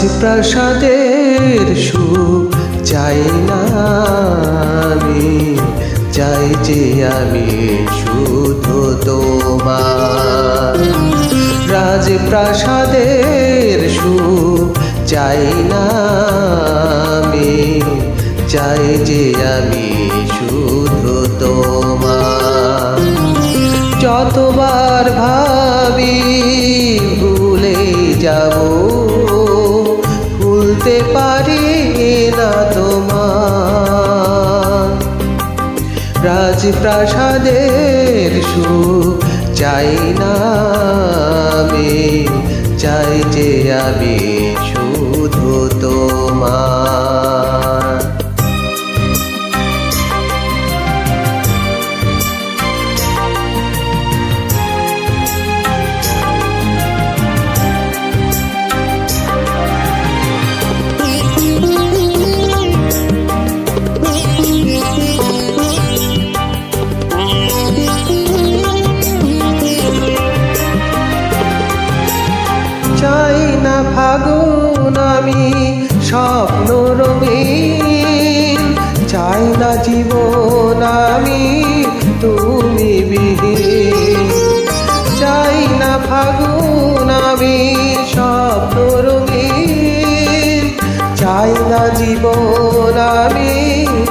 রাজপ্রাসাদের সুখ চাই না আমি, চাই যে আমি শুধু তোমার। রাজপ্রাসাদের সুখ চাই না আমি, চাই যে আমি শুধু তোমার। যতবার ভাবি ভুলে যাব, ভুলতে পারি না তোমার। রাজপ্রাসাদের সুখ চাই না আমি, চাই যে আমি শুধু তোমার। চাই না ফাগুন আমি স্বপ্ন রঙিন, চাই না জীবন আমি তুমি বিহীন। চাই না ফাগুন আমি স্বপ্ন রঙিন, চাই না জীবন আমি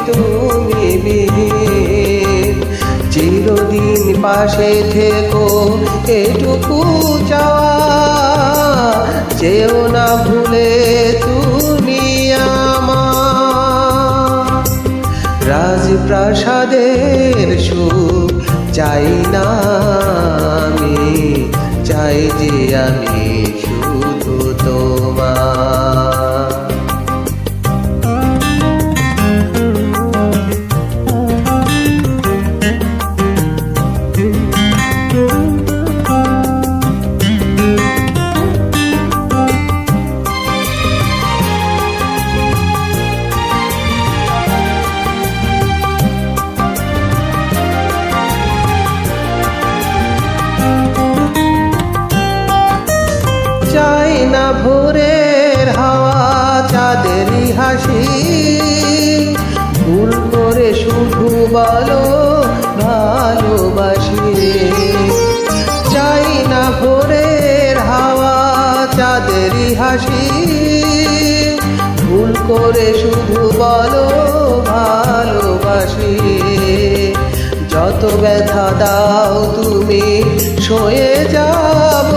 তুমি বিহীন। চিরদিন পাশে থেকো এটুকু চাওয়া, যেও না ভুলে তুমি আমার। রাজপ্রাসাদের সুখ চাই না আমি, চাই যে আমি শুধু তোমার। চাই না ভোরের হাওয়া চাঁদেরই হাসি, ভুল করে শুধু বলো ভালোবাসি। চাই না ভোরের হাওয়া চাঁদেরই হাসি, ভুল করে শুধু বলো ভালোবাসি। যত ব্যথা দাও তুমি সয়ে যাব,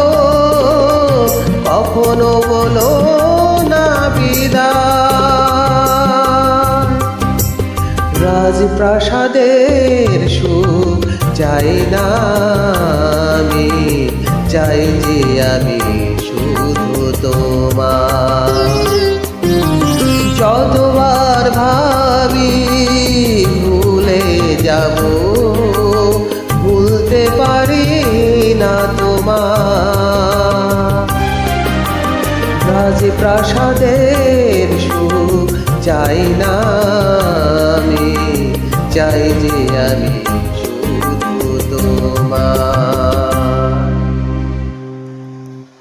কখনো বলো না বিদায়। রাজপ্রাসাদের সুখ চাই না আমি, চাই যে আমি শুধু তোমার। যতবার ভাবি ভুলে যাব, ভুলতে পারি না তোমার। রাজপ্রাসাদের সুখ চাই না আমি, চাই যে আমি